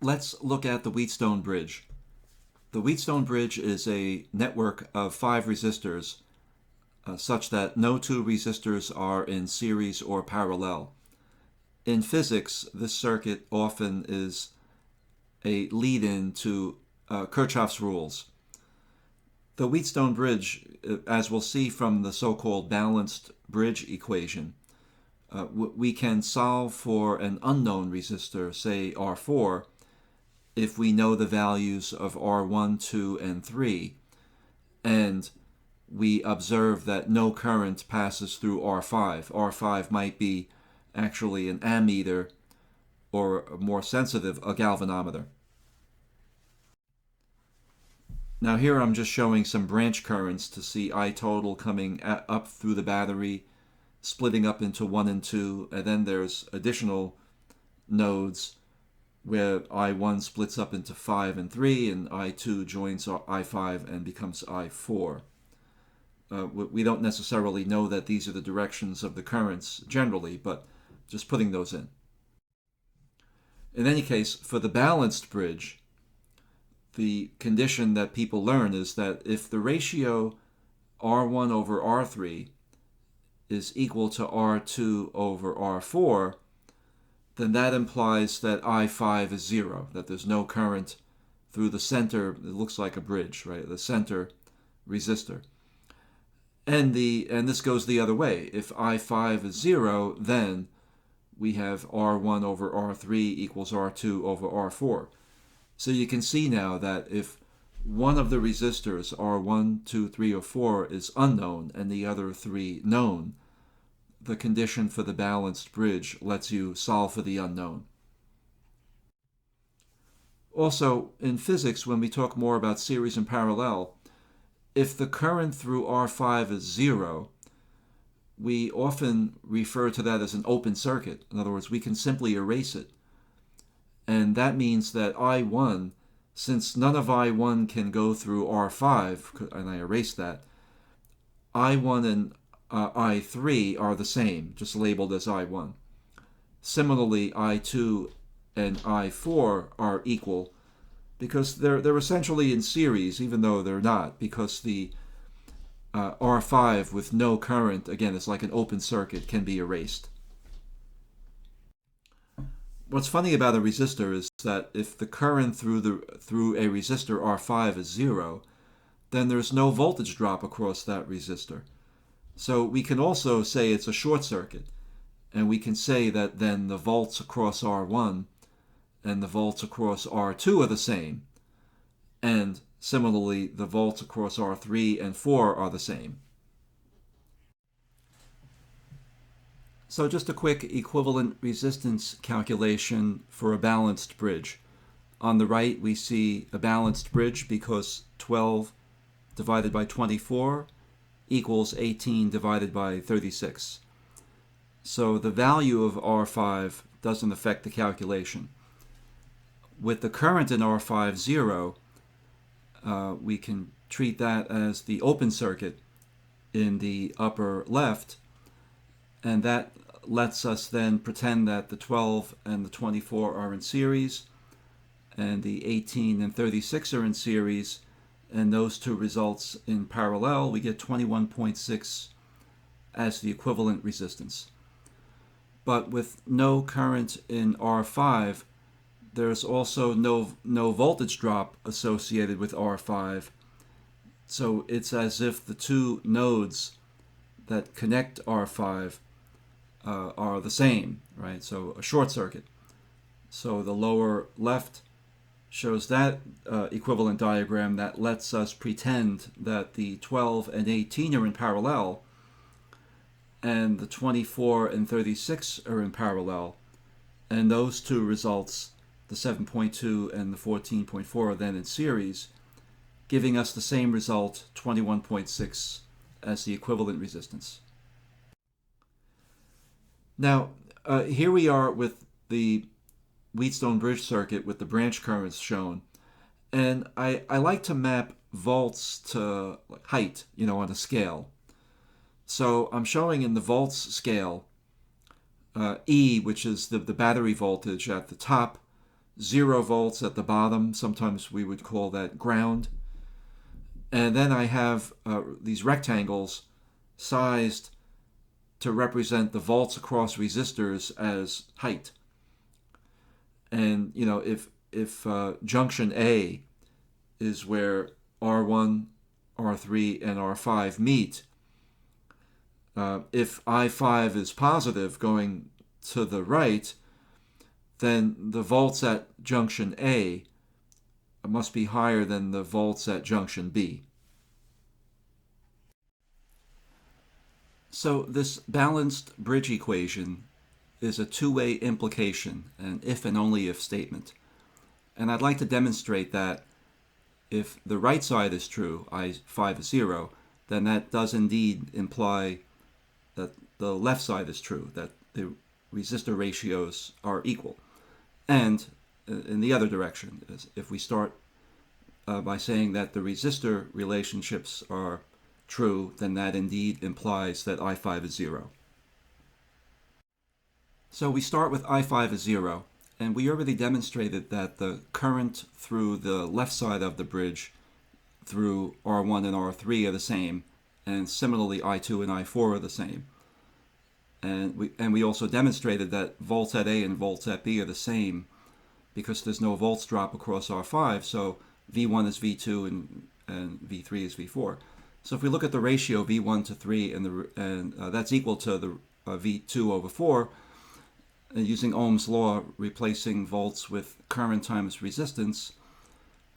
Let's look at the Wheatstone Bridge. The Wheatstone Bridge is a network of 5 resistors such that no 2 resistors are in series or parallel. In physics, this circuit often is a lead-in to Kirchhoff's rules. The Wheatstone Bridge, as we'll see from the so-called balanced bridge equation, we can solve for an unknown resistor, say R4, if we know the values of R1, 2, and 3, and we observe that no current passes through R5. R5 might be actually an ammeter, or more sensitive, a galvanometer. Now here I'm just showing some branch currents to see I total coming up through the battery, splitting up into 1 and 2, and then there's additional nodes where I1 splits up into 5 and 3, and I2 joins I5 and becomes I4. We don't necessarily know that these are the directions of the currents generally, but just putting those in. In any case, for the balanced bridge, the condition that people learn is that if the ratio R1 over R3 is equal to R2 over R4, then that implies that I5 is 0, that there's no current through the center. It looks like a bridge, right? The center resistor. And this goes the other way. If I5 is 0, then we have R1 over R3 equals R2 over R4. So you can see now that if one of the resistors, R1, 2, 3, or 4, is unknown and the other 3 known, the condition for the balanced bridge lets you solve for the unknown. Also, in physics, when we talk more about series and parallel, if the current through R5 is 0, we often refer to that as an open circuit. In other words, we can simply erase it. And that means that I1, since none of I1 can go through R5, and I erase that, I1 and I3 are the same, just labeled as I1. Similarly, I2 and I4 are equal because they're essentially in series, even though they're not, because the R5 with no current, again, it's like an open circuit, can be erased. What's funny about a resistor is that if the current through a resistor R5 is 0, then there's no voltage drop across that resistor. So we can also say it's a short circuit, and we can say that then the volts across R1 and the volts across R2 are the same, and similarly the volts across R3 and 4 are the same. So just a quick equivalent resistance calculation for a balanced bridge. On the right we see a balanced bridge because 12 divided by 24 equals 18 divided by 36. So the value of R5 doesn't affect the calculation. With the current in R5 0, we can treat that as the open circuit in the upper left, and that lets us then pretend that the 12 and the 24 are in series, and the 18 and 36 are in series, and those two results in parallel. We get 21.6 as the equivalent resistance. But with no current in R5, there's also no voltage drop associated with R5. So it's as if the two nodes that connect R5 are the same, right? So a short circuit. So the lower left shows that equivalent diagram that lets us pretend that the 12 and 18 are in parallel, and the 24 and 36 are in parallel, and those two results, the 7.2 and the 14.4, are then in series, giving us the same result, 21.6, as the equivalent resistance. Now, here we are with the Wheatstone Bridge circuit with the branch currents shown, and I like to map volts to height, on a scale. So I'm showing in the volts scale E, which is the battery voltage at the top, 0 volts at the bottom. Sometimes we would call that ground. And then I have these rectangles sized to represent the volts across resistors as height. And if junction A is where R1, R3, and R5 meet, if I5 is positive going to the right, then the volts at junction A must be higher than the volts at junction B. So this balanced bridge equation is a two-way implication, an if and only if statement. And I'd like to demonstrate that if the right side is true, I5 is 0, then that does indeed imply that the left side is true, that the resistor ratios are equal. And in the other direction, if we start by saying that the resistor relationships are true, then that indeed implies that I5 is 0. So we start with I5 is 0, and we already demonstrated that the current through the left side of the bridge through R1 and R3 are the same, and similarly I2 and I4 are the same. And we also demonstrated that volts at A and volts at B are the same because there's no volts drop across R5, so V1 is V2 and V3 is V4. So if we look at the ratio V1 to 3, and that's equal to the V2 over 4, using Ohm's law, replacing volts with current times resistance,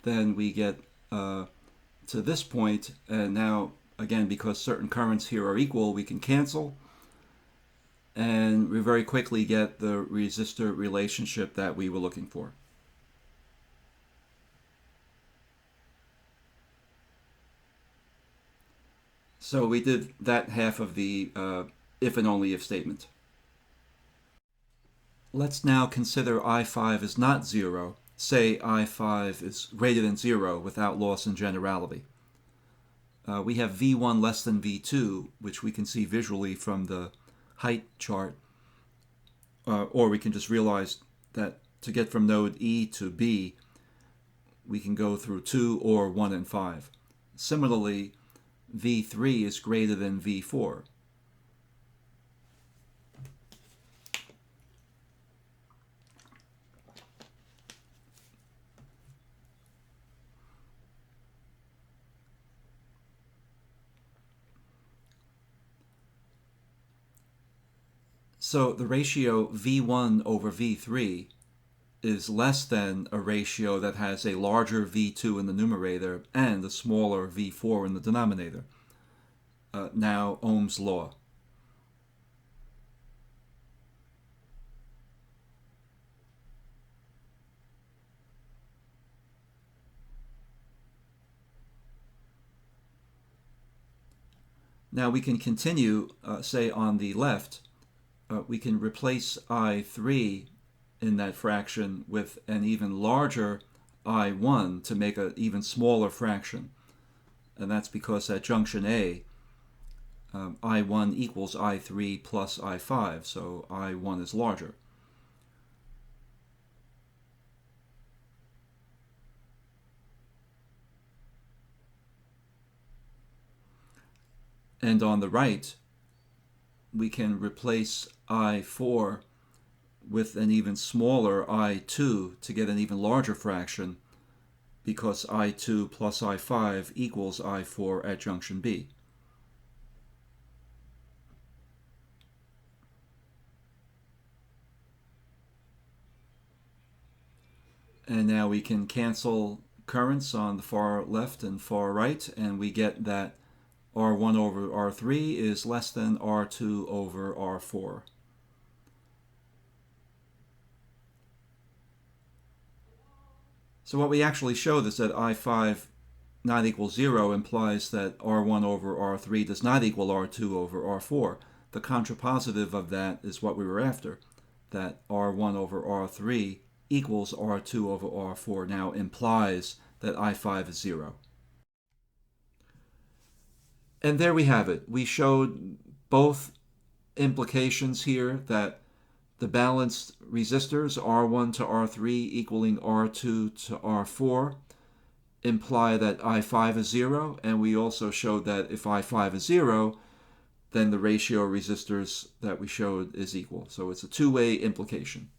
then we get to this point, and now, again, because certain currents here are equal, we can cancel, and we very quickly get the resistor relationship that we were looking for. So we did that half of the if and only if statement. Let's now consider I5 is not 0. Say I5 is greater than 0 without loss in generality. We have V1 less than V2, which we can see visually from the height chart, or we can just realize that to get from node E to B, we can go through 2 or 1 and 5. Similarly, V3 is greater than V4. So the ratio V1 over V3 is less than a ratio that has a larger V2 in the numerator and a smaller V4 in the denominator. Now Ohm's law. Now we can continue, say on the left, we can replace I3 in that fraction with an even larger I1 to make an even smaller fraction. And that's because at junction A, I1 equals I3 plus I5, so I1 is larger. And on the right, we can replace I4 with an even smaller I2 to get an even larger fraction, because I2 plus I5 equals I4 at junction B. And now we can cancel currents on the far left and far right, and we get that R1 over R3 is less than R2 over R4. So what we actually showed is that I5 not equal 0 implies that R1 over R3 does not equal R2 over R4. The contrapositive of that is what we were after, that R1 over R3 equals R2 over R4 now implies that I5 is 0. And there we have it. We showed both implications here, that the balanced resistors R1 to R3 equaling R2 to R4 imply that I5 is 0, and we also showed that if I5 is 0, then the ratio of resistors that we showed is equal. So it's a two-way implication.